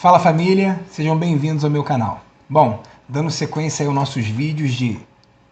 Fala família, sejam bem-vindos ao meu canal. Bom, dando sequência aí aos nossos vídeos de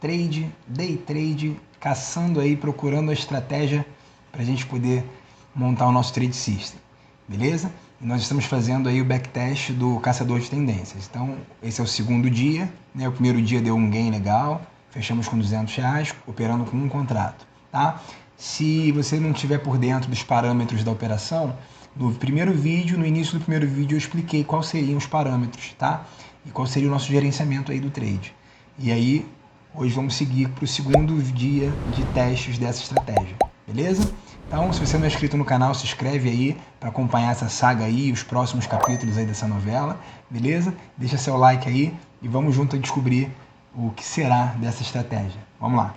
trade, day trade, caçando aí, procurando a estratégia para a gente poder montar o nosso trade system, beleza? E nós estamos fazendo aí o backtest do caçador de tendências. Então, esse é o segundo dia, né? O primeiro dia deu um gain legal, fechamos com R$200, operando com um contrato, tá? Se você não estiver por dentro dos parâmetros da operação, no primeiro vídeo, no início do primeiro vídeo, eu expliquei quais seriam os parâmetros, tá? E qual seria o nosso gerenciamento aí do trade. E aí, hoje vamos seguir para o segundo dia de testes dessa estratégia, beleza? Então, se você não é inscrito no canal, se inscreve aí para acompanhar essa saga aí, os próximos capítulos aí dessa novela, beleza? Deixa seu like aí e vamos junto a descobrir o que será dessa estratégia. Vamos lá.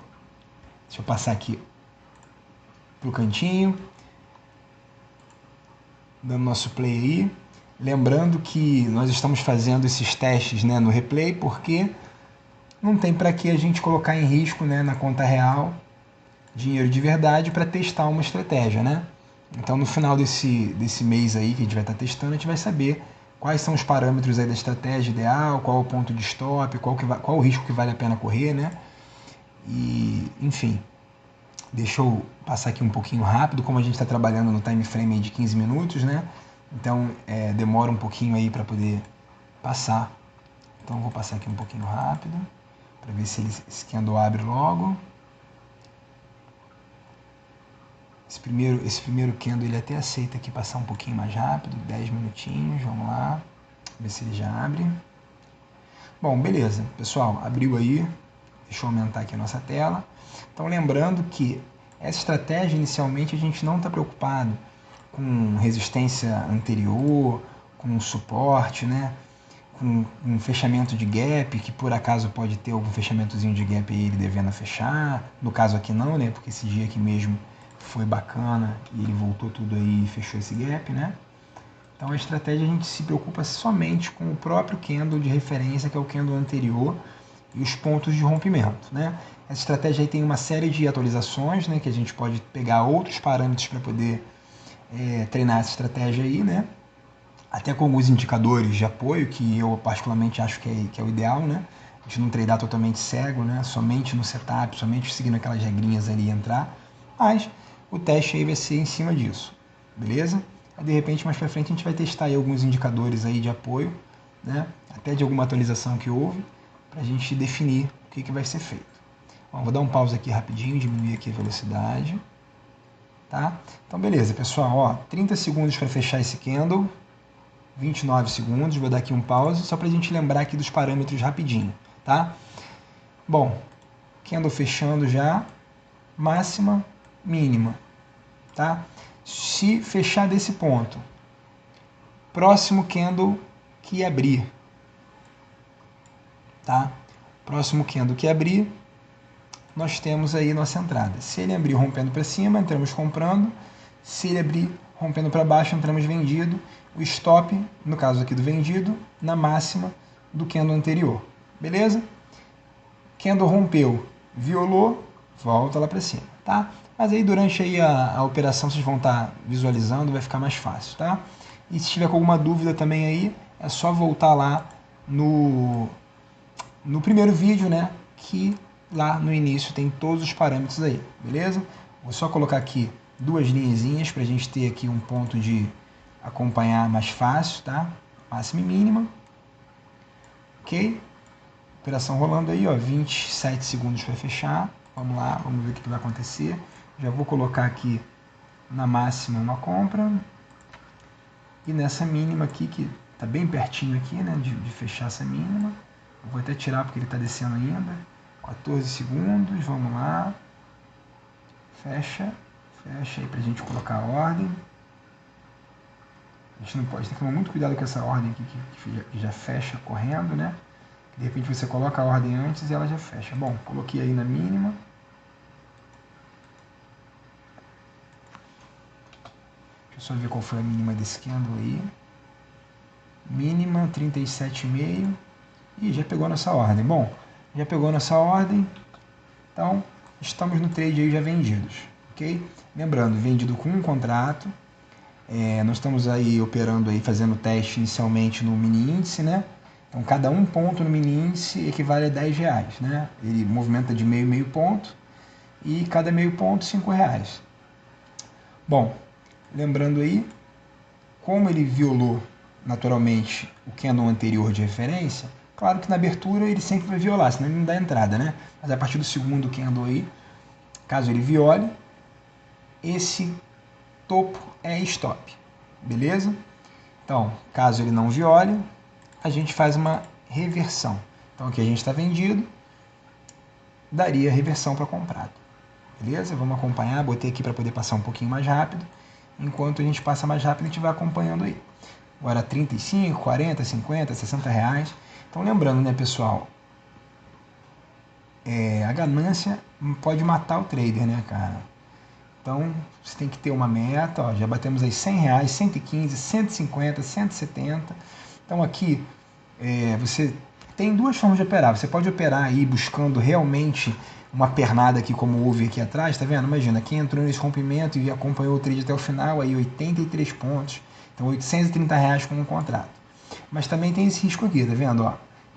Deixa eu passar aqui pro cantinho, dando nosso play aí. Lembrando que nós estamos fazendo esses testes, né, no replay, porque não tem para que a gente colocar em risco, né, na conta real dinheiro de verdade para testar uma estratégia, né? Então no final desse mês aí que a gente vai estar testando, a gente vai saber quais são os parâmetros aí da estratégia ideal, qual o ponto de stop, qual o risco que vale a pena correr, né? E, enfim, deixa eu passar aqui um pouquinho rápido, como a gente está trabalhando no time frame aí de 15 minutos, né? Então demora um pouquinho aí para poder passar. Então eu vou passar aqui um pouquinho rápido, para ver se esse candle abre logo. Esse primeiro candle ele até aceita aqui passar um pouquinho mais rápido, 10 minutinhos, vamos lá, ver se ele já abre. Bom, beleza, pessoal, abriu aí, deixa eu aumentar aqui a nossa tela. Então lembrando que essa estratégia inicialmente a gente não está preocupado com resistência anterior, com suporte, né? Com um fechamento de gap, que por acaso pode ter algum fechamentozinho de gap aí ele devendo fechar, no caso aqui não, né? Porque esse dia aqui mesmo foi bacana e ele voltou tudo aí e fechou esse gap, né? Então a estratégia a gente se preocupa somente com o próprio candle de referência, que é o candle anterior, e os pontos de rompimento, né? Essa estratégia aí tem uma série de atualizações, né? Que a gente pode pegar outros parâmetros para poder treinar essa estratégia aí, né? Até com alguns indicadores de apoio, que eu particularmente acho que é o ideal, né? A gente não treinar totalmente cego, né? Somente no setup, somente seguindo aquelas regrinhas ali e entrar. Mas o teste aí vai ser em cima disso, beleza? Aí, de repente, mais para frente, a gente vai testar aí alguns indicadores aí de apoio, né? Até de alguma atualização que houve, para a gente definir o que vai ser feito. Bom, vou dar um pause aqui rapidinho, diminuir aqui a velocidade. Tá? Então, beleza, pessoal. Ó, 30 segundos para fechar esse candle. 29 segundos, vou dar aqui um pause, só para a gente lembrar aqui dos parâmetros rapidinho, tá? Bom, candle fechando já, máxima, mínima, tá? Se fechar desse ponto, próximo candle que abrir, tá? Próximo candle que abrir, nós temos aí nossa entrada. Se ele abrir rompendo para cima, entramos comprando. Se ele abrir rompendo para baixo, entramos vendido. O stop, no caso aqui do vendido, na máxima do candle anterior. Beleza? Candle rompeu, violou, volta lá para cima, tá? Mas aí durante aí a operação vocês vão estar visualizando, vai ficar mais fácil, tá? E se tiver com alguma dúvida também aí, é só voltar lá no primeiro vídeo, né? Que lá no início tem todos os parâmetros aí, beleza? Vou só colocar aqui duas linhazinhas para a gente ter aqui um ponto de acompanhar mais fácil, tá? Máxima e mínima. Ok? Operação rolando aí, ó, 27 segundos para fechar. Vamos lá, vamos ver o que vai acontecer. Já vou colocar aqui na máxima uma compra. E nessa mínima aqui, que tá bem pertinho aqui, né, de fechar essa mínima. Eu vou até tirar porque ele está descendo ainda. 14 segundos, vamos lá. Fecha aí pra gente colocar a ordem. A gente não pode, tem que tomar muito cuidado com essa ordem aqui que já fecha correndo, né? De repente você coloca a ordem antes e ela já fecha. Bom, coloquei aí na mínima. Deixa eu só ver qual foi a mínima desse candle aí. Mínima 37,5. E já pegou nossa ordem. Bom, já pegou nossa ordem. Então, estamos no trade aí já vendidos, ok? Lembrando, vendido com um contrato. Nós estamos aí operando, aí, fazendo teste inicialmente no mini índice, né? Então, cada um ponto no mini índice equivale a R$10, né? Ele movimenta de meio ponto e cada meio ponto R$5. Bom, lembrando aí, como ele violou naturalmente o candle anterior de referência, claro que na abertura ele sempre vai violar, senão ele não dá entrada, né? Mas a partir do segundo candle aí, caso ele viole, esse topo é stop, beleza? Então, caso ele não viole, a gente faz uma reversão. Então aqui a gente está vendido, daria reversão para comprado, beleza? Vamos acompanhar, botei aqui para poder passar um pouquinho mais rápido. Enquanto a gente passa mais rápido, a gente vai acompanhando aí. Agora 35, 40, 50, 60 reais. Então lembrando, né, pessoal, a ganância pode matar o trader, né, cara? Então você tem que ter uma meta, ó, já batemos aí 100 reais, 115, 150, 170. Então aqui você tem duas formas de operar. Você pode operar aí buscando realmente uma pernada aqui, como houve aqui atrás, tá vendo? Imagina, quem entrou nesse rompimento e acompanhou o trade até o final, aí 83 pontos, então 830 reais com um contrato. Mas também tem esse risco aqui, tá vendo? Ó,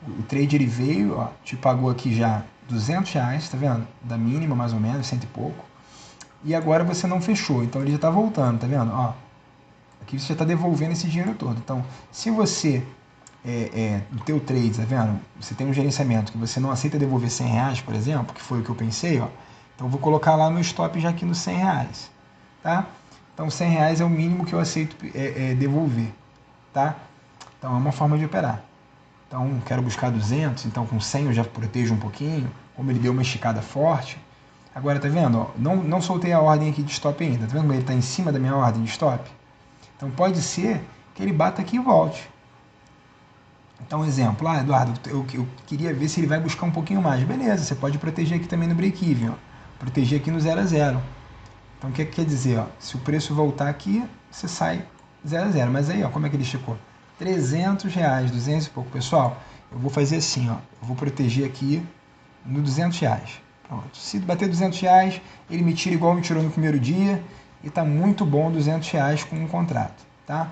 o trade ele veio, ó, te pagou aqui já 200 reais, tá vendo? Da mínima mais ou menos, cento e pouco. E agora você não fechou, então ele já está voltando, tá vendo? Ó, aqui você já está devolvendo esse dinheiro todo. Então, se você no teu trade, tá vendo? Você tem um gerenciamento que você não aceita devolver 100 reais, por exemplo, que foi o que eu pensei, ó. Então eu vou colocar lá meu stop já aqui nos 100 reais, tá? Então 100 reais é o mínimo que eu aceito devolver, tá? Então é uma forma de operar. Então quero buscar 200, então com 100 eu já protejo um pouquinho, como ele deu uma esticada forte. Agora tá vendo? Ó, não soltei a ordem aqui de stop ainda, tá vendo como ele está em cima da minha ordem de stop? Então pode ser que ele bata aqui e volte. Então, exemplo, Eduardo, eu queria ver se ele vai buscar um pouquinho mais. Beleza, você pode proteger aqui também no break-even, proteger aqui no 0 a 0. Então, o que quer dizer? Ó, se o preço voltar aqui, você sai 0 a 0. Mas aí, ó, como é que ele esticou? 300 reais, 200 e pouco. Pessoal, eu vou fazer assim, ó, eu vou proteger aqui no 200 reais. Pronto. Se bater 200 reais, ele me tira igual me tirou no primeiro dia e tá muito bom 200 reais com um contrato, tá?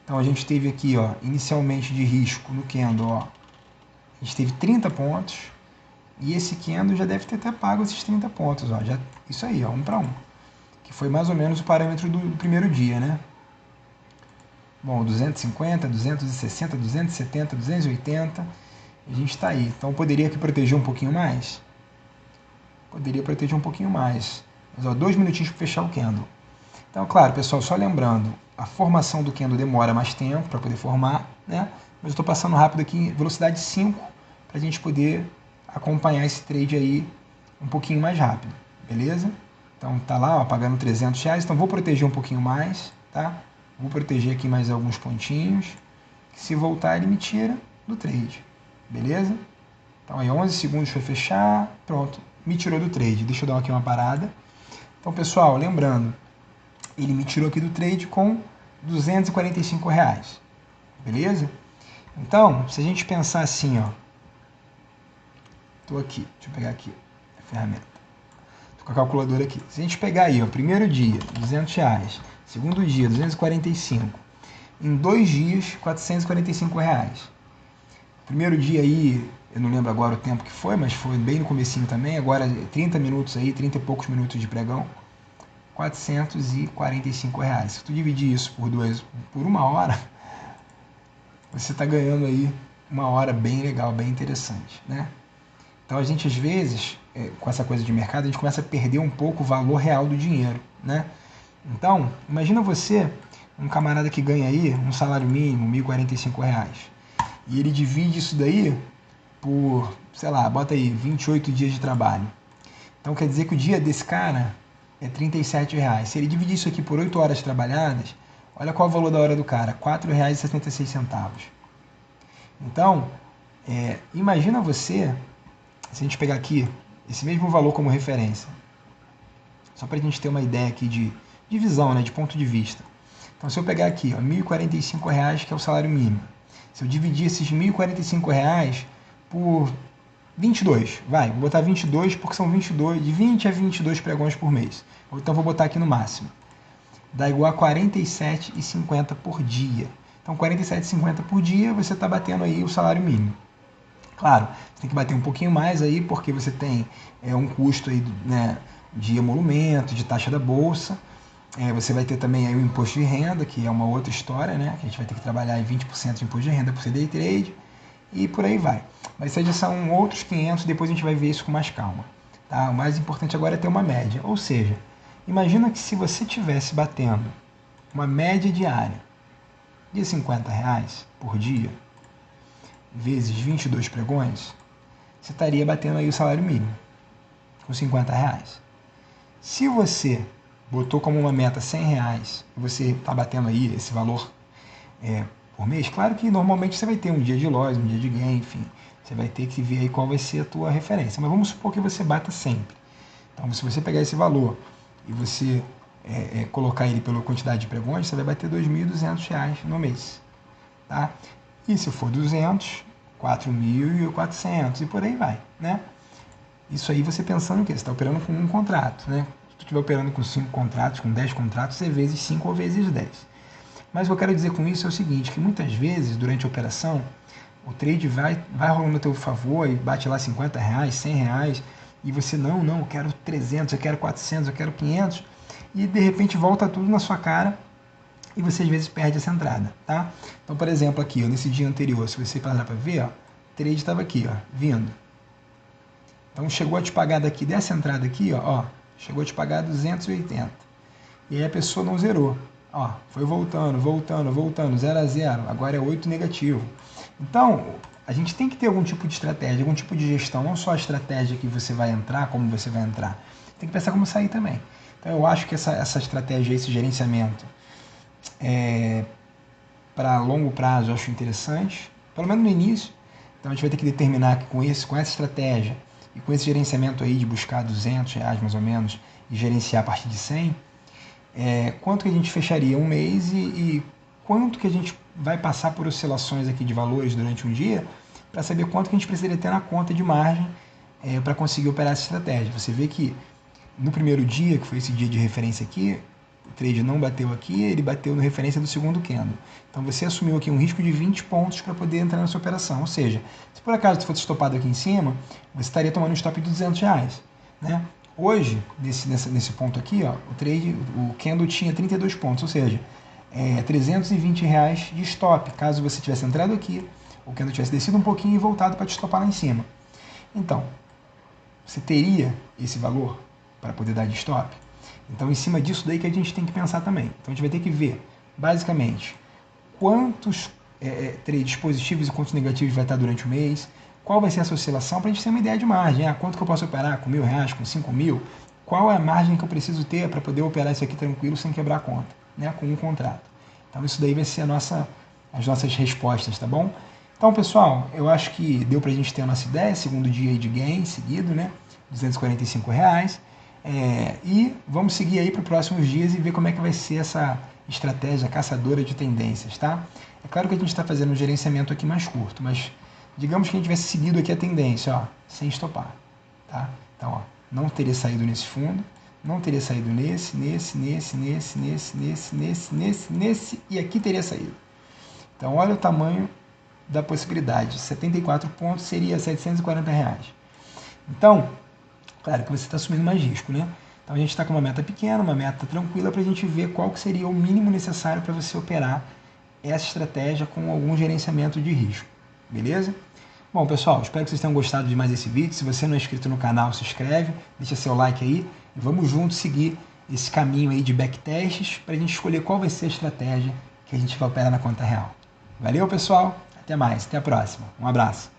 Então a gente teve aqui, ó, inicialmente de risco no candle, ó, a gente teve 30 pontos e esse candle já deve ter até pago esses 30 pontos, ó, já, isso aí, ó, 1 para 1, que foi mais ou menos o parâmetro do primeiro dia, né? Bom, 250, 260, 270, 280, a gente está aí. Então poderia aqui proteger um pouquinho mais? Poderia proteger um pouquinho mais, mas ó, 2 minutinhos para fechar o candle. Então, claro, pessoal, só lembrando, a formação do candle demora mais tempo para poder formar, né? Mas eu estou passando rápido aqui em velocidade 5 para a gente poder acompanhar esse trade aí um pouquinho mais rápido, beleza? Então tá lá, ó, pagando 300 reais, então vou proteger um pouquinho mais, tá? Vou proteger aqui mais alguns pontinhos, que se voltar ele me tira do trade, beleza? Então aí 11 segundos para fechar, pronto, me tirou do trade. Deixa eu dar aqui uma parada. Então, pessoal, lembrando, ele me tirou aqui do trade com 245 reais, beleza? Então, se a gente pensar assim, ó, tô aqui, deixa eu pegar aqui a ferramenta, tô com a calculadora aqui. Se a gente pegar aí, ó, primeiro dia, 200 reais, segundo dia, 245, em 2 dias, 445 reais. Primeiro dia aí, eu não lembro agora o tempo que foi, mas foi bem no comecinho também, agora 30 minutos aí, 30 e poucos minutos de pregão, 445 reais. Se tu dividir isso por 1 hora, você está ganhando aí 1 hora bem legal, bem interessante, né? Então a gente às vezes, com essa coisa de mercado, a gente começa a perder um pouco o valor real do dinheiro, né? Então, imagina você, um camarada que ganha aí um salário mínimo, R$1.045, e ele divide isso daí por, sei lá, bota aí 28 dias de trabalho. Então quer dizer que o dia desse cara é R$37. Se ele dividir isso aqui por 8 horas trabalhadas, olha qual é o valor da hora do cara, R$4,76. Então, imagina você, se a gente pegar aqui esse mesmo valor como referência, só para a gente ter uma ideia aqui de visão, né, de ponto de vista. Então, se eu pegar aqui, ó, R$1.045, que é o salário mínimo, se eu dividir esses R$1.045 por 22, vou botar 22 porque são 22, de 20 a 22 pregões por mês. Então vou botar aqui no máximo. dá igual a R$ 47,50 por dia. Então, R$ 47,50 por dia, você está batendo aí o salário mínimo. Claro, você tem que bater um pouquinho mais aí, porque você tem um custo aí, né, de emolumento, de taxa da bolsa. Você vai ter também aí o imposto de renda, que é uma outra história, né? Que a gente vai ter que trabalhar em 20% de imposto de renda por ser day trade e por aí vai. Mas isso aí já são outros 500, depois a gente vai ver isso com mais calma. Tá? O mais importante agora é ter uma média, ou seja, imagina que se você estivesse batendo uma média diária de R$ 50 por dia, vezes 22 pregões, você estaria batendo aí o salário mínimo, com R$ 50. Se você botou como uma meta R$ 100 e você está batendo aí esse valor por mês, claro que normalmente você vai ter um dia de loss, um dia de gain, enfim, você vai ter que ver aí qual vai ser a tua referência, mas vamos supor que você bata sempre. Então, se você pegar esse valor e você colocar ele pela quantidade de pregões, você vai bater R$ 2.200 no mês. Tá? E se for 200, 4.400 e por aí vai, né? Isso aí você pensando o quê? Você está operando com um contrato, né? Se você estiver operando com 5 contratos, com 10 contratos, é vezes 5 ou vezes 10. Mas o que eu quero dizer com isso é o seguinte, que muitas vezes, durante a operação, o trade vai rolando a teu favor e bate lá R$ 50, R$ 100, e você, não, eu quero 300, eu quero 400, eu quero 500, e de repente volta tudo na sua cara, e você às vezes perde essa entrada, tá? Então, por exemplo, aqui, ó, nesse dia anterior, se você parar para ver, ó, o trade estava aqui, ó, vindo. Então, chegou a te pagar daqui, dessa entrada aqui, ó, chegou a te pagar 280. E aí a pessoa não zerou. Ó, foi voltando, 0 a 0, agora é 8 negativo. Então, a gente tem que ter algum tipo de estratégia, algum tipo de gestão, não só a estratégia que você vai entrar, como você vai entrar. Tem que pensar como sair também. Então, eu acho que essa estratégia, esse gerenciamento, para longo prazo eu acho interessante, pelo menos no início. Então a gente vai ter que determinar que com essa estratégia e com esse gerenciamento aí de buscar R$ 200 mais ou menos e gerenciar a partir de 100, quanto que a gente fecharia um mês e quanto que a gente vai passar por oscilações aqui de valores durante um dia para saber quanto que a gente precisaria ter na conta de margem para conseguir operar essa estratégia. Você vê que no primeiro dia, que foi esse dia de referência aqui, o trade não bateu aqui, ele bateu na referência do segundo candle. Então você assumiu aqui um risco de 20 pontos para poder entrar na sua operação. Ou seja, se por acaso você fosse estopado aqui em cima, você estaria tomando um stop de R$ 200. Né? Hoje, nesse ponto aqui, ó, o candle tinha 32 pontos, ou seja, R$ 320 de stop, caso você tivesse entrado aqui, o candle tivesse descido um pouquinho e voltado para te estopar lá em cima. Então, você teria esse valor para poder dar de stop? Então, em cima disso daí que a gente tem que pensar também. Então, a gente vai ter que ver, basicamente, quantos trades positivos e quantos negativos vai estar durante o mês, qual vai ser essa oscilação, para a gente ter uma ideia de margem. Quanto que eu posso operar com R$ 1.000, com 5.000? Qual é a margem que eu preciso ter para poder operar isso aqui tranquilo, sem quebrar a conta, né, com um contrato. Então, isso daí vai ser as nossas respostas, tá bom? Então, pessoal, eu acho que deu para a gente ter a nossa ideia, segundo dia aí de gain seguido, né, R$ 245. E vamos seguir aí para os próximos dias e ver como é que vai ser essa estratégia caçadora de tendências, tá? É claro que a gente está fazendo um gerenciamento aqui mais curto, mas digamos que a gente tivesse seguido aqui a tendência, ó, sem estopar, tá? Então, ó, não teria saído nesse fundo, não teria saído nesse, e aqui teria saído. Então, olha o tamanho da possibilidade. 74 pontos seria R$ 740. Então, claro que você está assumindo mais risco, né? Então a gente está com uma meta pequena, uma meta tranquila para a gente ver qual que seria o mínimo necessário para você operar essa estratégia com algum gerenciamento de risco, beleza? Bom, pessoal, espero que vocês tenham gostado de mais esse vídeo. Se você não é inscrito no canal, se inscreve, deixa seu like aí e vamos juntos seguir esse caminho aí de backtests para a gente escolher qual vai ser a estratégia que a gente vai operar na conta real. Valeu, pessoal, até mais, até a próxima. Um abraço.